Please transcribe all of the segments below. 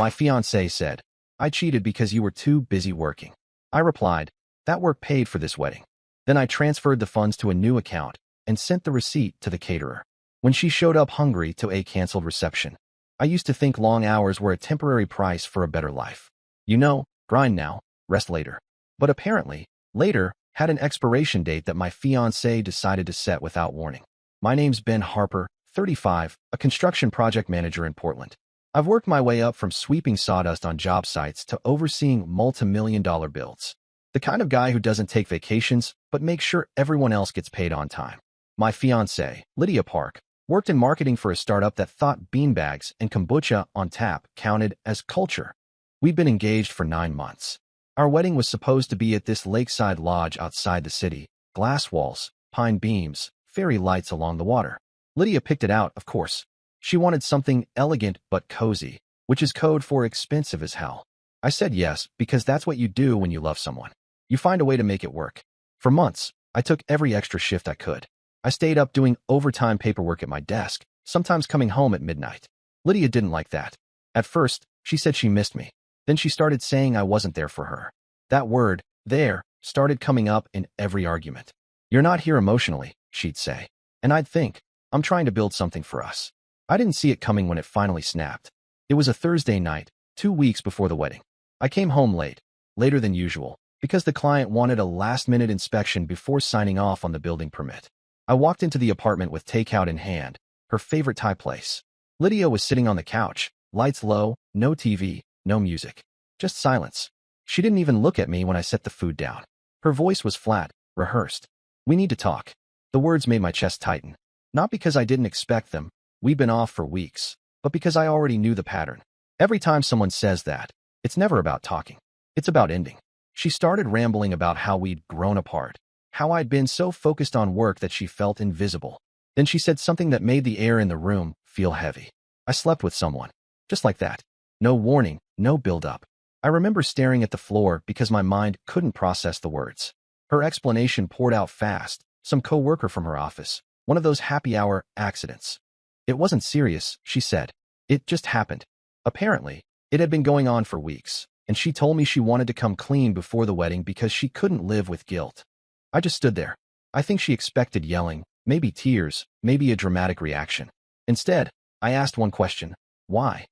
My fiancé said, I cheated because you were too busy working. I replied, that work paid for this wedding. Then I transferred the funds to a new account and sent the receipt to the caterer. When she showed up hungry to a canceled reception, I used to think long hours were a temporary price for a better life. You know, grind now, rest later. But apparently, later had an expiration date that my fiancé decided to set without warning. My name's Ben Harper, 35, a construction project manager in Portland. I've worked my way up from sweeping sawdust on job sites to overseeing multi-million-dollar builds. The kind of guy who doesn't take vacations, but makes sure everyone else gets paid on time. My fiancée, Lydia Park, worked in marketing for a startup that thought beanbags and kombucha on tap counted as culture. We'd been engaged for 9 months. Our wedding was supposed to be at this lakeside lodge outside the city, glass walls, pine beams, fairy lights along the water. Lydia picked it out, of course. She wanted something elegant but cozy, which is code for expensive as hell. I said yes because that's what you do when you love someone. You find a way to make it work. For months, I took every extra shift I could. I stayed up doing overtime paperwork at my desk, sometimes coming home at midnight. Lydia didn't like that. At first, she said she missed me. Then she started saying I wasn't there for her. That word, there, started coming up in every argument. You're not here emotionally, she'd say. And I'd think, I'm trying to build something for us. I didn't see it coming when it finally snapped. It was a Thursday night, 2 weeks before the wedding. I came home late, later than usual, because the client wanted a last-minute inspection before signing off on the building permit. I walked into the apartment with takeout in hand, her favorite Thai place. Lydia was sitting on the couch, lights low, no TV, no music, just silence. She didn't even look at me when I set the food down. Her voice was flat, rehearsed. We need to talk. The words made my chest tighten. Not because I didn't expect them, we'd been off for weeks, but because I already knew the pattern. Every time someone says that, it's never about talking. It's about ending. She started rambling about how we'd grown apart, how I'd been so focused on work that she felt invisible. Then she said something that made the air in the room feel heavy. I slept with someone. Just like that. No warning, no build-up. I remember staring at the floor because my mind couldn't process the words. Her explanation poured out fast. Some co-worker from her office. One of those happy hour accidents. It wasn't serious, she said. It just happened. Apparently, it had been going on for weeks, and she told me she wanted to come clean before the wedding because she couldn't live with guilt. I just stood there. I think she expected yelling, maybe tears, maybe a dramatic reaction. Instead, I asked one question. Why?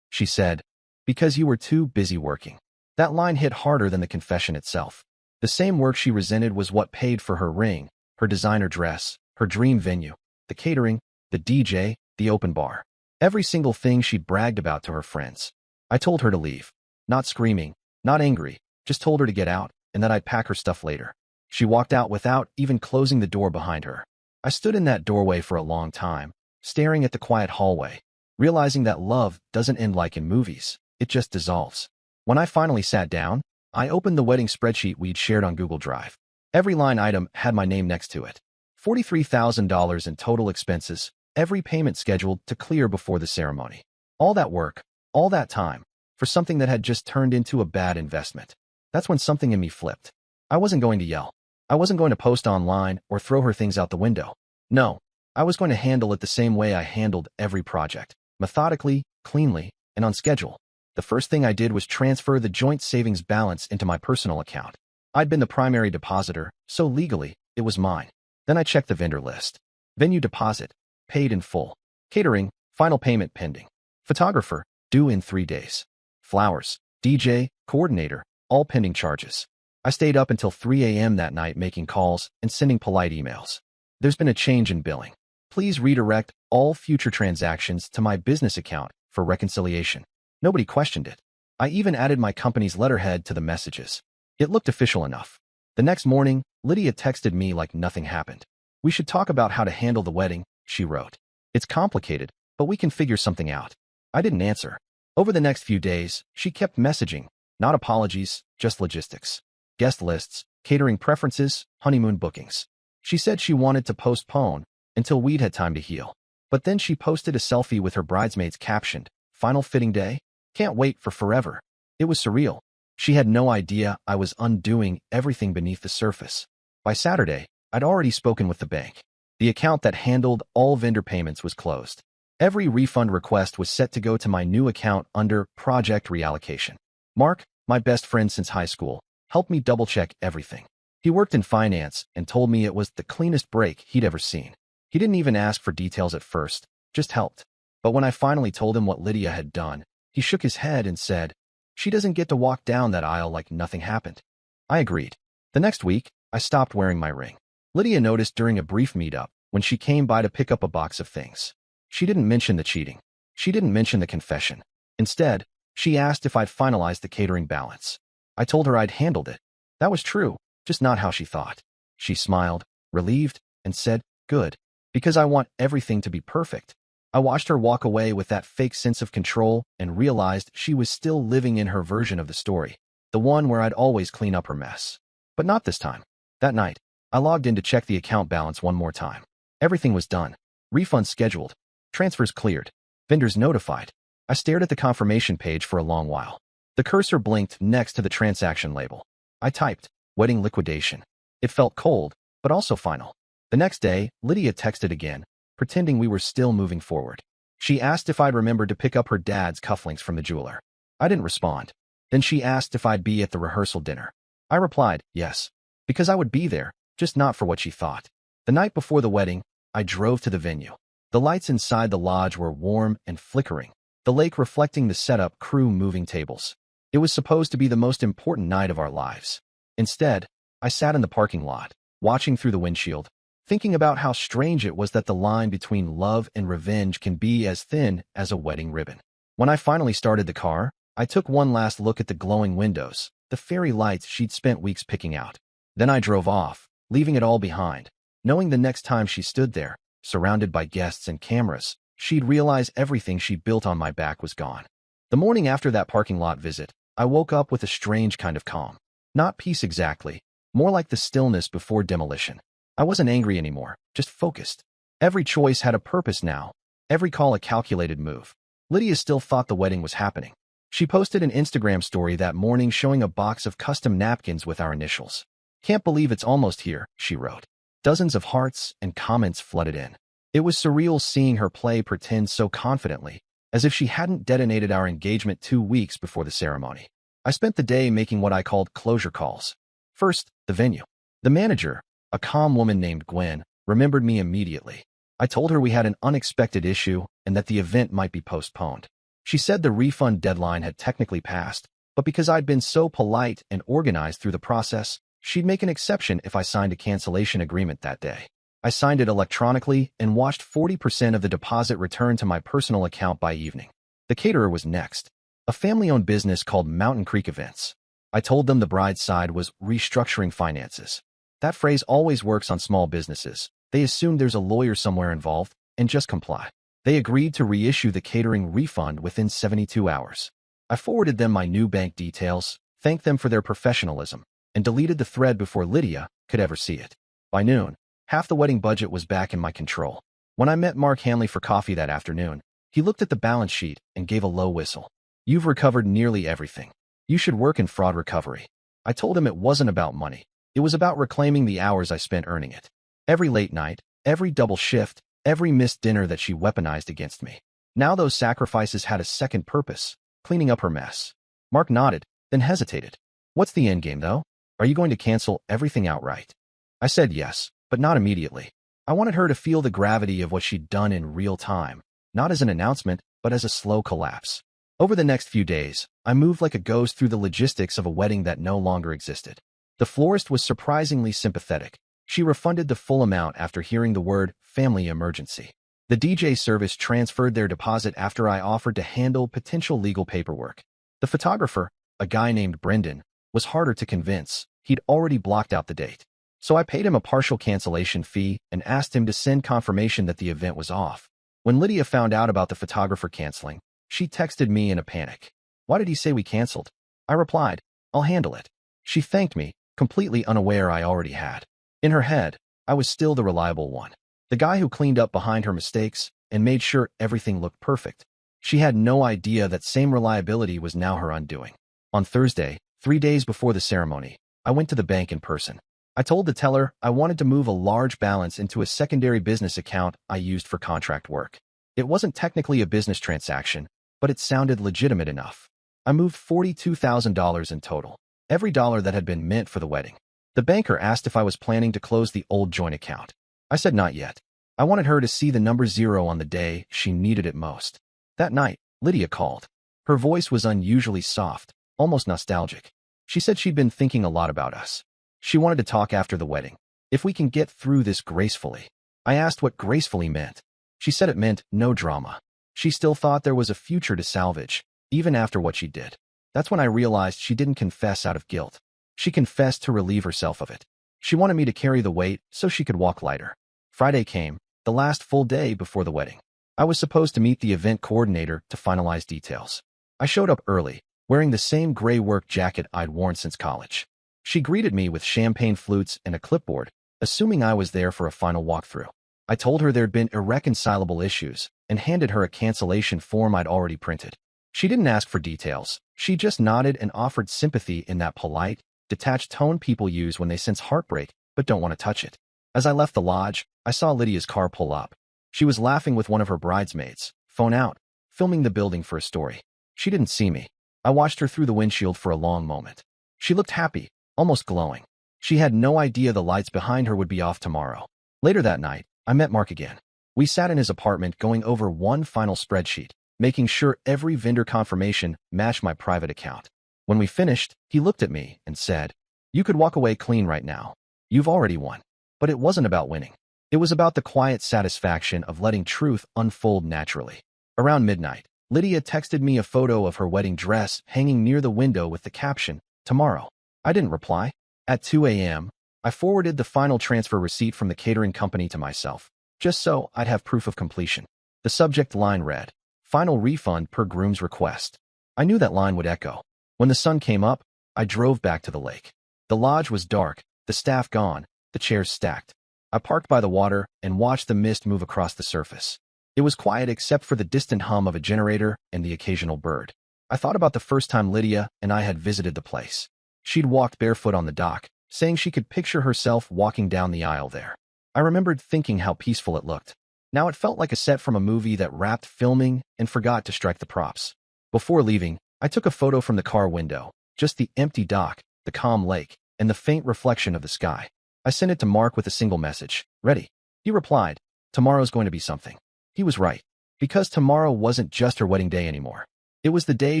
She said, because you were too busy working. That line hit harder than the confession itself. The same work she resented was what paid for her ring, her designer dress, her dream venue, the catering, the DJ, the open bar. Every single thing she bragged about to her friends. I told her to leave. Not screaming, not angry, just told her to get out and that I'd pack her stuff later. She walked out without even closing the door behind her. I stood in that doorway for a long time, staring at the quiet hallway, realizing that love doesn't end like in movies, it just dissolves. When I finally sat down, I opened the wedding spreadsheet we'd shared on Google Drive. Every line item had my name next to it. $43,000 in total expenses, every payment scheduled to clear before the ceremony. All that work, all that time, for something that had just turned into a bad investment. That's when something in me flipped. I wasn't going to yell. I wasn't going to post online or throw her things out the window. No, I was going to handle it the same way I handled every project. Methodically, cleanly, and on schedule. The first thing I did was transfer the joint savings balance into my personal account. I'd been the primary depositor, so legally, it was mine. Then I checked the vendor list. Venue deposit, paid in full. Catering, final payment pending. Photographer, due in 3 days. Flowers, DJ, coordinator, all pending charges. I stayed up until 3 a.m. that night making calls and sending polite emails. There's been a change in billing. Please redirect all future transactions to my business account for reconciliation. Nobody questioned it. I even added my company's letterhead to the messages. It looked official enough. The next morning, Lydia texted me like nothing happened. We should talk about how to handle the wedding, she wrote. It's complicated, but we can figure something out. I didn't answer. Over the next few days, she kept messaging. Not apologies, just logistics. Guest lists, catering preferences, honeymoon bookings. She said she wanted to postpone until we'd had time to heal. But then she posted a selfie with her bridesmaids captioned, "Final fitting day? Can't wait for forever." It was surreal. She had no idea I was undoing everything beneath the surface. By Saturday, I'd already spoken with the bank. The account that handled all vendor payments was closed. Every refund request was set to go to my new account under project reallocation. Mark, my best friend since high school, helped me double-check everything. He worked in finance and told me it was the cleanest break he'd ever seen. He didn't even ask for details at first, just helped. But when I finally told him what Lydia had done, he shook his head and said, "She doesn't get to walk down that aisle like nothing happened." I agreed. The next week, I stopped wearing my ring. Lydia noticed during a brief meetup when she came by to pick up a box of things. She didn't mention the cheating. She didn't mention the confession. Instead, she asked if I'd finalized the catering balance. I told her I'd handled it. That was true, just not how she thought. She smiled, relieved, and said, "Good, because I want everything to be perfect." I watched her walk away with that fake sense of control and realized she was still living in her version of the story, the one where I'd always clean up her mess. But not this time. That night, I logged in to check the account balance one more time. Everything was done. Refunds scheduled. Transfers cleared. Vendors notified. I stared at the confirmation page for a long while. The cursor blinked next to the transaction label. I typed, "Wedding liquidation." It felt cold, but also final. The next day, Lydia texted again, pretending we were still moving forward. She asked if I'd remembered to pick up her dad's cufflinks from the jeweler. I didn't respond. Then she asked if I'd be at the rehearsal dinner. I replied, yes, because I would be there, just not for what she thought. The night before the wedding, I drove to the venue. The lights inside the lodge were warm and flickering, the lake reflecting the setup crew moving tables. It was supposed to be the most important night of our lives. Instead, I sat in the parking lot, watching through the windshield, thinking about how strange it was that the line between love and revenge can be as thin as a wedding ribbon. When I finally started the car, I took one last look at the glowing windows, the fairy lights she'd spent weeks picking out. Then I drove off, leaving it all behind, knowing the next time she stood there, surrounded by guests and cameras, she'd realize everything she built on my back was gone. The morning after that parking lot visit, I woke up with a strange kind of calm. Not peace exactly, more like the stillness before demolition. I wasn't angry anymore, just focused. Every choice had a purpose now, every call a calculated move. Lydia still thought the wedding was happening. She posted an Instagram story that morning showing a box of custom napkins with our initials. "Can't believe it's almost here," she wrote. Dozens of hearts and comments flooded in. It was surreal seeing her play pretend so confidently, as if she hadn't detonated our engagement 2 weeks before the ceremony. I spent the day making what I called closure calls. First, the venue. The manager, a calm woman named Gwen, remembered me immediately. I told her we had an unexpected issue and that the event might be postponed. She said the refund deadline had technically passed, but because I'd been so polite and organized through the process, she'd make an exception if I signed a cancellation agreement that day. I signed it electronically and watched 40% of the deposit return to my personal account by evening. The caterer was next, a family-owned business called Mountain Creek Events. I told them the bride's side was restructuring finances. That phrase always works on small businesses. They assume there's a lawyer somewhere involved and just comply. They agreed to reissue the catering refund within 72 hours. I forwarded them my new bank details, thanked them for their professionalism, and deleted the thread before Lydia could ever see it. By noon, half the wedding budget was back in my control. When I met Mark Hanley for coffee that afternoon, he looked at the balance sheet and gave a low whistle. "You've recovered nearly everything. You should work in fraud recovery." I told him it wasn't about money. It was about reclaiming the hours I spent earning it. Every late night, every double shift, every missed dinner that she weaponized against me. Now those sacrifices had a second purpose, cleaning up her mess. Mark nodded, then hesitated. "What's the endgame, though? Are you going to cancel everything outright?" I said yes, but not immediately. I wanted her to feel the gravity of what she'd done in real time, not as an announcement, but as a slow collapse. Over the next few days, I moved like a ghost through the logistics of a wedding that no longer existed. The florist was surprisingly sympathetic. She refunded the full amount after hearing the word family emergency. The DJ service transferred their deposit after I offered to handle potential legal paperwork. The photographer, a guy named Brendan, was harder to convince. He'd already blocked out the date. So I paid him a partial cancellation fee and asked him to send confirmation that the event was off. When Lydia found out about the photographer canceling, she texted me in a panic. "Why did he say we canceled?" I replied, "I'll handle it." She thanked me, completely unaware I already had. In her head, I was still the reliable one, the guy who cleaned up behind her mistakes and made sure everything looked perfect. She had no idea that same reliability was now her undoing. On Thursday, 3 days before the ceremony, I went to the bank in person. I told the teller I wanted to move a large balance into a secondary business account I used for contract work. It wasn't technically a business transaction, but it sounded legitimate enough. I moved $42,000 in total, every dollar that had been meant for the wedding. The banker asked if I was planning to close the old joint account. I said not yet. I wanted her to see the number 0 on the day she needed it most. That night, Lydia called. Her voice was unusually soft, almost nostalgic. She said she'd been thinking a lot about us. She wanted to talk after the wedding. If we can get through this gracefully. I asked what gracefully meant. She said it meant no drama. She still thought there was a future to salvage, even after what she did. That's when I realized she didn't confess out of guilt. She confessed to relieve herself of it. She wanted me to carry the weight so she could walk lighter. Friday came, the last full day before the wedding. I was supposed to meet the event coordinator to finalize details. I showed up early, wearing the same gray work jacket I'd worn since college. She greeted me with champagne flutes and a clipboard, assuming I was there for a final walkthrough. I told her there'd been irreconcilable issues and handed her a cancellation form I'd already printed. She didn't ask for details. She just nodded and offered sympathy in that polite, detached tone people use when they sense heartbreak but don't want to touch it. As I left the lodge, I saw Lydia's car pull up. She was laughing with one of her bridesmaids, phone out, filming the building for a story. She didn't see me. I watched her through the windshield for a long moment. She looked happy, almost glowing. She had no idea the lights behind her would be off tomorrow. Later that night, I met Mark again. We sat in his apartment going over one final spreadsheet, making sure every vendor confirmation matched my private account. When we finished, he looked at me and said, "You could walk away clean right now. You've already won." But it wasn't about winning. It was about the quiet satisfaction of letting truth unfold naturally. Around midnight, Lydia texted me a photo of her wedding dress hanging near the window with the caption, "Tomorrow." I didn't reply. At 2 a.m., I forwarded the final transfer receipt from the catering company to myself, just so I'd have proof of completion. The subject line read, "Final refund per groom's request." I knew that line would echo. When the sun came up, I drove back to the lake. The lodge was dark, the staff gone, the chairs stacked. I parked by the water and watched the mist move across the surface. It was quiet except for the distant hum of a generator and the occasional bird. I thought about the first time Lydia and I had visited the place. She'd walked barefoot on the dock, saying she could picture herself walking down the aisle there. I remembered thinking how peaceful it looked. Now it felt like a set from a movie that wrapped filming and forgot to strike the props. Before leaving, I took a photo from the car window, just the empty dock, the calm lake, and the faint reflection of the sky. I sent it to Mark with a single message, "Ready?" He replied, "Tomorrow's going to be something." He was right, because tomorrow wasn't just her wedding day anymore. It was the day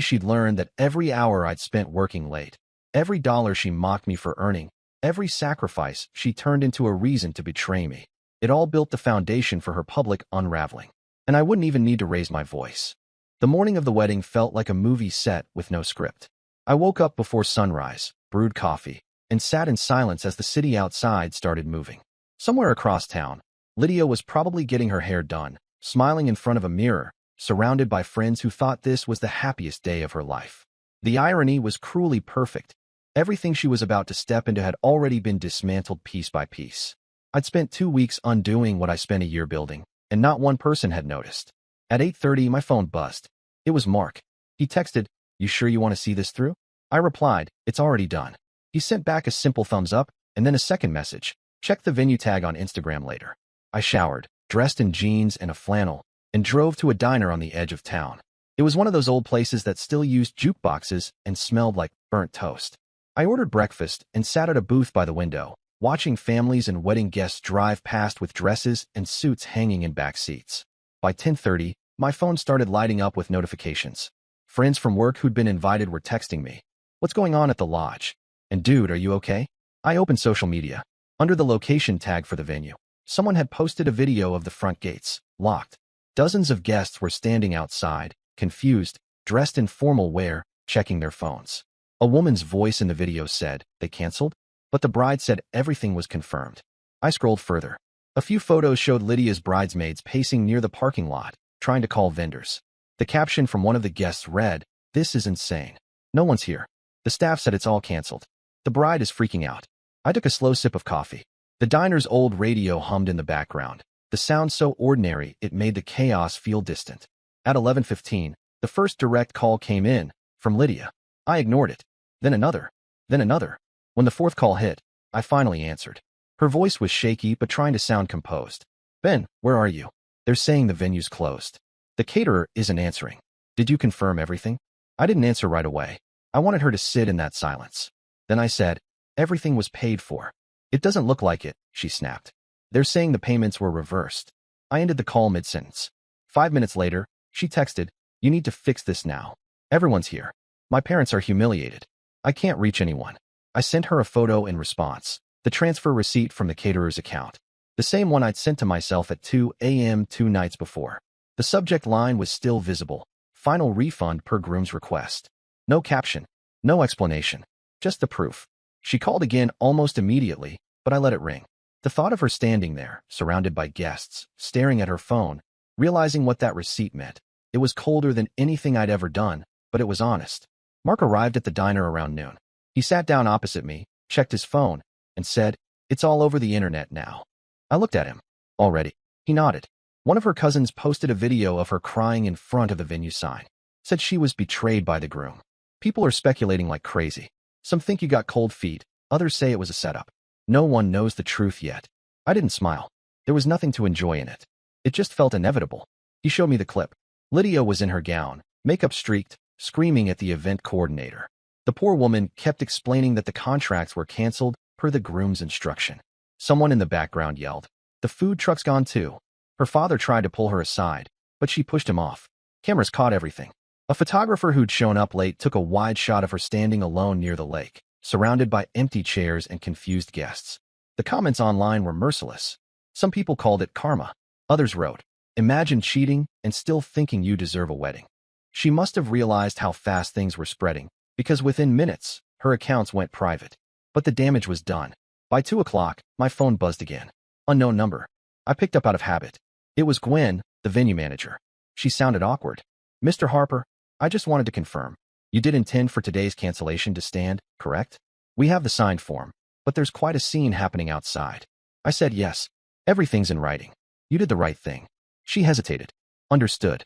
she'd learned that every hour I'd spent working late, every dollar she mocked me for earning, every sacrifice she turned into a reason to betray me. It all built the foundation for her public unraveling. And I wouldn't even need to raise my voice. The morning of the wedding felt like a movie set with no script. I woke up before sunrise, brewed coffee, and sat in silence as the city outside started moving. Somewhere across town, Lydia was probably getting her hair done, smiling in front of a mirror, surrounded by friends who thought this was the happiest day of her life. The irony was cruelly perfect. Everything she was about to step into had already been dismantled piece by piece. I'd spent 2 weeks undoing what I spent a year building, and not one person had noticed. At 8:30, my phone buzzed. It was Mark. He texted, "You sure you want to see this through?" I replied, "It's already done." He sent back a simple thumbs up, and then a second message, "Check the venue tag on Instagram later." I showered, dressed in jeans and a flannel, and drove to a diner on the edge of town. It was one of those old places that still used jukeboxes and smelled like burnt toast. I ordered breakfast and sat at a booth by the window, watching families and wedding guests drive past with dresses and suits hanging in back seats. By 10:30, my phone started lighting up with notifications. Friends from work who'd been invited were texting me, "What's going on at the lodge?" And "Dude, are you okay?" I opened social media. Under the location tag for the venue, someone had posted a video of the front gates, locked. Dozens of guests were standing outside, confused, dressed in formal wear, checking their phones. A woman's voice in the video said, "They canceled?" But the bride said everything was confirmed. I scrolled further. A few photos showed Lydia's bridesmaids pacing near the parking lot, trying to call vendors. The caption from one of the guests read, "This is insane. No one's here. The staff said it's all canceled. The bride is freaking out." I took a slow sip of coffee. The diner's old radio hummed in the background, the sound so ordinary it made the chaos feel distant. At 11:15, the first direct call came in, from Lydia. I ignored it. Then another. Then another. When the fourth call hit, I finally answered. Her voice was shaky but trying to sound composed. "Ben, where are you? They're saying the venue's closed." The caterer isn't answering. Did you confirm everything? I didn't answer right away. I wanted her to sit in that silence. Then I said, everything was paid for. It doesn't look like it, she snapped. They're saying the payments were reversed. I ended the call mid-sentence. 5 minutes later, she texted, you need to fix this now. Everyone's here. My parents are humiliated. I can't reach anyone. I sent her a photo in response, the transfer receipt from the caterer's account, the same one I'd sent to myself at 2 a.m. 2 nights before. The subject line was still visible, final refund per groom's request. No caption, no explanation, just the proof. She called again almost immediately, but I let it ring. The thought of her standing there, surrounded by guests, staring at her phone, realizing what that receipt meant. It was colder than anything I'd ever done, but it was honest. Mark arrived at the diner around noon. He sat down opposite me, checked his phone, and said, it's all over the internet now. I looked at him. Already. He nodded. One of her cousins posted a video of her crying in front of the venue sign. Said she was betrayed by the groom. People are speculating like crazy. Some think you got cold feet, others say it was a setup. No one knows the truth yet. I didn't smile. There was nothing to enjoy in it. It just felt inevitable. He showed me the clip. Lydia was in her gown, makeup streaked, screaming at the event coordinator. The poor woman kept explaining that the contracts were canceled per the groom's instruction. Someone in the background yelled, the food truck's gone too. Her father tried to pull her aside, but she pushed him off. Cameras caught everything. A photographer who'd shown up late took a wide shot of her standing alone near the lake, surrounded by empty chairs and confused guests. The comments online were merciless. Some people called it karma. Others wrote, imagine cheating and still thinking you deserve a wedding. She must have realized how fast things were spreading, because within minutes, her accounts went private. But the damage was done. By 2 o'clock, my phone buzzed again. Unknown number. I picked up out of habit. It was Gwen, the venue manager. She sounded awkward. Mr. Harper, I just wanted to confirm. You did intend for today's cancellation to stand, correct? We have the signed form, but there's quite a scene happening outside. I said yes. Everything's in writing. You did the right thing. She hesitated. Understood.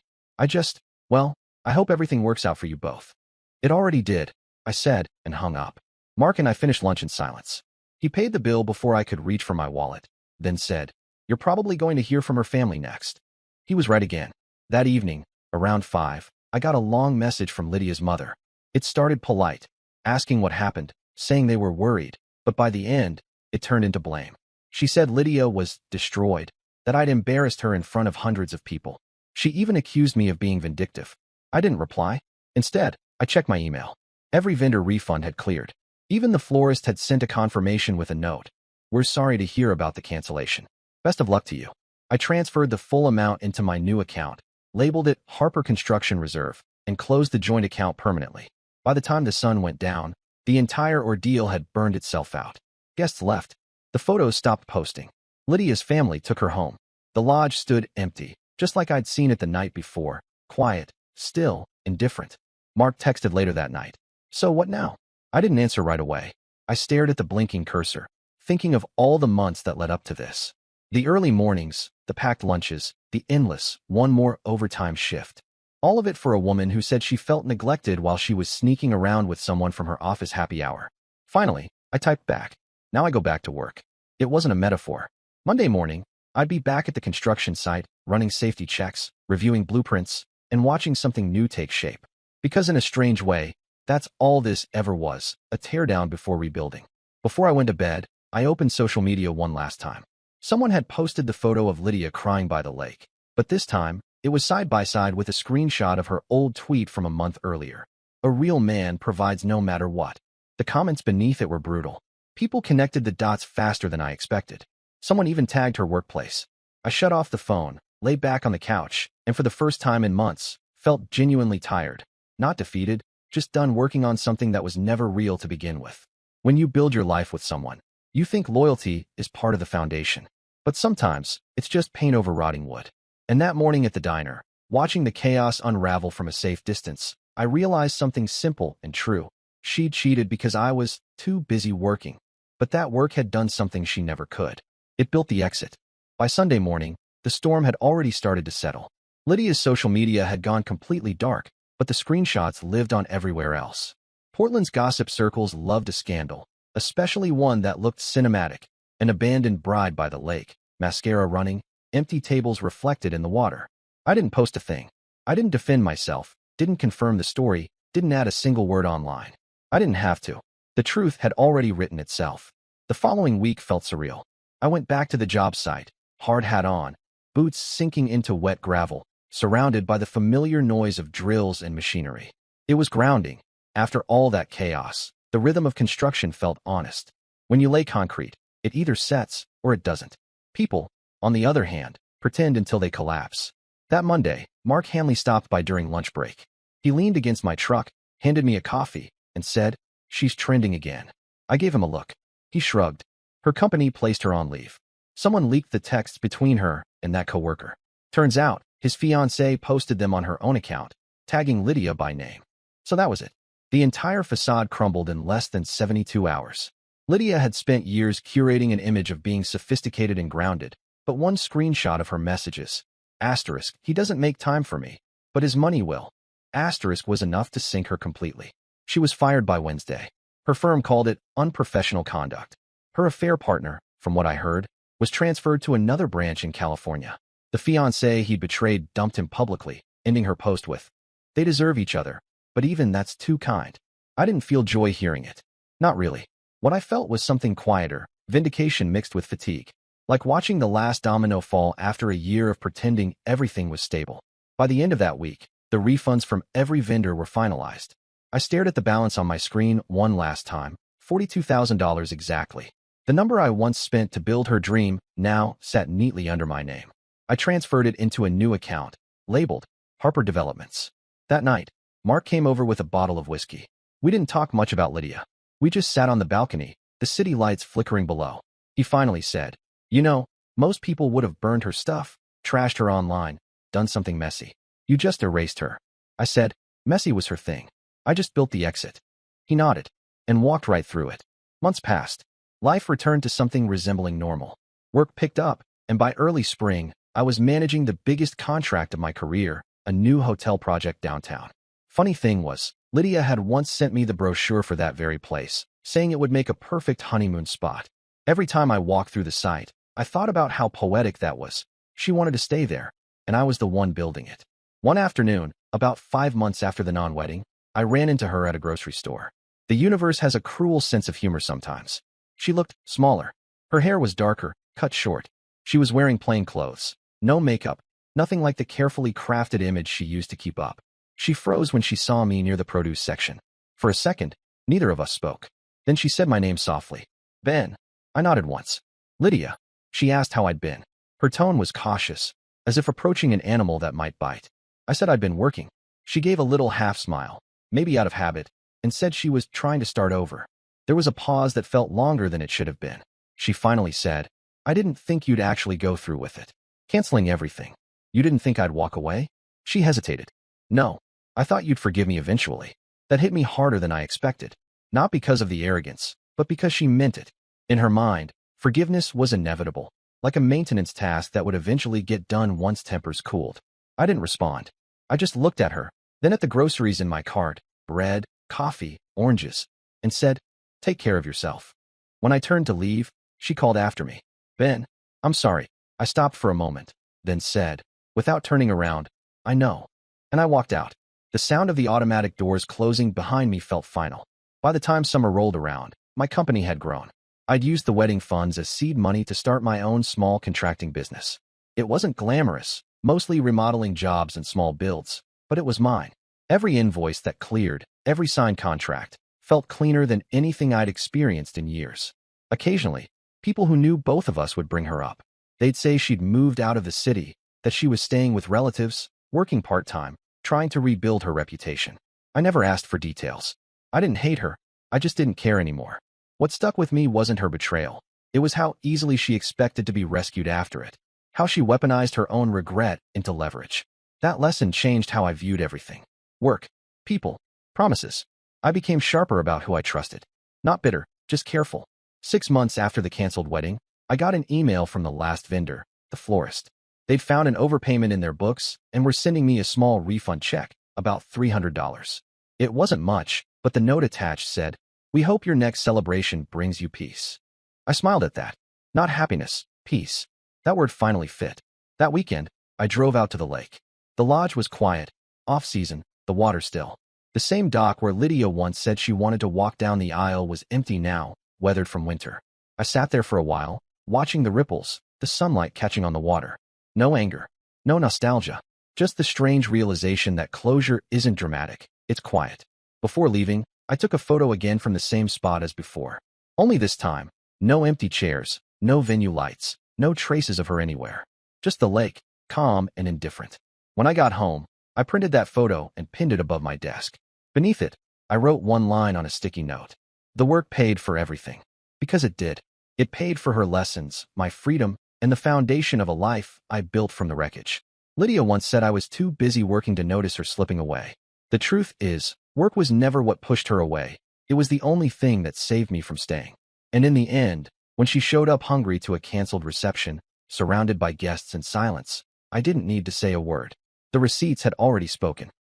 Well, I hope everything works out for you both. It already did, I said, and hung up. Mark and I finished lunch in silence. He paid the bill before I could reach for my wallet, then said, you're probably going to hear from her family next. He was right again. That evening, around 5, I got a long message from Lydia's mother. It started polite, asking what happened, saying they were worried, but by the end, it turned into blame. She said Lydia was destroyed, that I'd embarrassed her in front of hundreds of people. She even accused me of being vindictive. I didn't reply. Instead, I checked my email. Every vendor refund had cleared. Even the florist had sent a confirmation with a note. We're sorry to hear about the cancellation. Best of luck to you. I transferred the full amount into my new account, labeled it Harper Construction Reserve, and closed the joint account permanently. By the time the sun went down, the entire ordeal had burned itself out. Guests left. The photos stopped posting. Lydia's family took her home. The lodge stood empty, just like I'd seen it the night before, quiet, still, indifferent. Mark texted later that night. So what now? I didn't answer right away. I stared at the blinking cursor, thinking of all the months that led up to this. The early mornings, the packed lunches, the endless, one more overtime shift. All of it for a woman who said she felt neglected while she was sneaking around with someone from her office happy hour. Finally, I typed back. Now I go back to work. It wasn't a metaphor. Monday morning, I'd be back at the construction site, running safety checks, reviewing blueprints, and watching something new take shape. Because in a strange way, that's all this ever was, a teardown before rebuilding. Before I went to bed, I opened social media one last time. Someone had posted the photo of Lydia crying by the lake, but this time, it was side by side with a screenshot of her old tweet from a month earlier. A real man provides no matter what. The comments beneath it were brutal. People connected the dots faster than I expected. Someone even tagged her workplace. I shut off the phone, lay back on the couch, and for the first time in months, felt genuinely tired. Not defeated, just done working on something that was never real to begin with. When you build your life with someone, you think loyalty is part of the foundation. But sometimes, it's just paint over rotting wood. And that morning at the diner, watching the chaos unravel from a safe distance, I realized something simple and true. She'd cheated because I was too busy working. But that work had done something she never could. It built the exit. By Sunday morning, the storm had already started to settle. Lydia's social media had gone completely dark, but the screenshots lived on everywhere else. Portland's gossip circles loved a scandal, especially one that looked cinematic. An abandoned bride by the lake, mascara running, empty tables reflected in the water. I didn't post a thing. I didn't defend myself, didn't confirm the story, didn't add a single word online. I didn't have to. The truth had already written itself. The following week felt surreal. I went back to the job site, hard hat on, boots sinking into wet gravel, surrounded by the familiar noise of drills and machinery. It was grounding. After all that chaos, the rhythm of construction felt honest. When you lay concrete, it either sets or it doesn't. People, on the other hand, pretend until they collapse. That Monday, Mark Hanley stopped by during lunch break. He leaned against my truck, handed me a coffee, and said, "She's trending again." I gave him a look. He shrugged. Her company placed her on leave. Someone leaked the texts between her and that coworker. Turns out, his fiancée posted them on her own account, tagging Lydia by name. So that was it. The entire facade crumbled in less than 72 hours. Lydia had spent years curating an image of being sophisticated and grounded, but one screenshot of her messages, asterisk, "He doesn't make time for me, but his money will," asterisk, was enough to sink her completely. She was fired by Wednesday. Her firm called it unprofessional conduct. Her affair partner, from what I heard, was transferred to another branch in California. The fiancé he'd betrayed dumped him publicly, ending her post with, "They deserve each other, but even that's too kind." I didn't feel joy hearing it. Not really. What I felt was something quieter, vindication mixed with fatigue. Like watching the last domino fall after a year of pretending everything was stable. By the end of that week, the refunds from every vendor were finalized. I stared at the balance on my screen one last time, $42,000 exactly. The number I once spent to build her dream now sat neatly under my name. I transferred it into a new account, labeled Harper Developments. That night, Mark came over with a bottle of whiskey. We didn't talk much about Lydia. We just sat on the balcony, the city lights flickering below. He finally said, "You know, most people would have burned her stuff, trashed her online, done something messy. You just erased her." I said, "Messy was her thing. I just built the exit." He nodded and walked right through it. Months passed. Life returned to something resembling normal. Work picked up, and by early spring, I was managing the biggest contract of my career, a new hotel project downtown. Funny thing was, Lydia had once sent me the brochure for that very place, saying it would make a perfect honeymoon spot. Every time I walked through the site, I thought about how poetic that was. She wanted to stay there, and I was the one building it. One afternoon, about 5 months after the non-wedding, I ran into her at a grocery store. The universe has a cruel sense of humor sometimes. She looked smaller. Her hair was darker, cut short. She was wearing plain clothes. No makeup, nothing like the carefully crafted image she used to keep up. She froze when she saw me near the produce section. For a second, neither of us spoke. Then she said my name softly. "Ben." I nodded once. "Lydia." She asked how I'd been. Her tone was cautious, as if approaching an animal that might bite. I said I'd been working. She gave a little half-smile, maybe out of habit, and said she was trying to start over. There was a pause that felt longer than it should have been. She finally said, "I didn't think you'd actually go through with it. Canceling everything. You didn't think I'd walk away?" She hesitated. "No. I thought you'd forgive me eventually." That hit me harder than I expected. Not because of the arrogance, but because she meant it. In her mind, forgiveness was inevitable, like a maintenance task that would eventually get done once tempers cooled. I didn't respond. I just looked at her, then at the groceries in my cart, bread, coffee, oranges, and said, "Take care of yourself." When I turned to leave, she called after me. "Ben, I'm sorry." I stopped for a moment, then said, without turning around, "I know." And I walked out. The sound of the automatic doors closing behind me felt final. By the time summer rolled around, my company had grown. I'd used the wedding funds as seed money to start my own small contracting business. It wasn't glamorous, mostly remodeling jobs and small builds, but it was mine. Every invoice that cleared, every signed contract, felt cleaner than anything I'd experienced in years. Occasionally, people who knew both of us would bring her up. They'd say she'd moved out of the city, that she was staying with relatives, working part-time, trying to rebuild her reputation. I never asked for details. I didn't hate her, I just didn't care anymore. What stuck with me wasn't her betrayal. It was how easily she expected to be rescued after it. How she weaponized her own regret into leverage. That lesson changed how I viewed everything. Work, people, promises. I became sharper about who I trusted. Not bitter, just careful. 6 months after the canceled wedding, I got an email from the last vendor, the florist. They'd found an overpayment in their books and were sending me a small refund check, about $300. It wasn't much, but the note attached said, "We hope your next celebration brings you peace." I smiled at that. Not happiness, peace. That word finally fit. That weekend, I drove out to the lake. The lodge was quiet, Off-season, the water still. The same dock where Lydia once said she wanted to walk down the aisle was empty now, weathered from winter. I sat there for a while, watching the ripples, the sunlight catching on the water. No anger, no nostalgia, just the strange realization that closure isn't dramatic, it's quiet. Before leaving, I took a photo again from the same spot as before. Only this time, no empty chairs, no venue lights, no traces of her anywhere. Just the lake, calm and indifferent. When I got home, I printed that photo and pinned it above my desk. Beneath it, I wrote one line on a sticky note. The work paid for everything. Because it did. It paid for her lessons, my freedom, and the foundation of a life I built from the wreckage. Lydia once said I was too busy working to notice her slipping away. The truth is, work was never what pushed her away. It was the only thing that saved me from staying. And in the end, when she showed up hungry to a canceled reception, surrounded by guests in silence, I didn't need to say a word. The receipts had already spoken.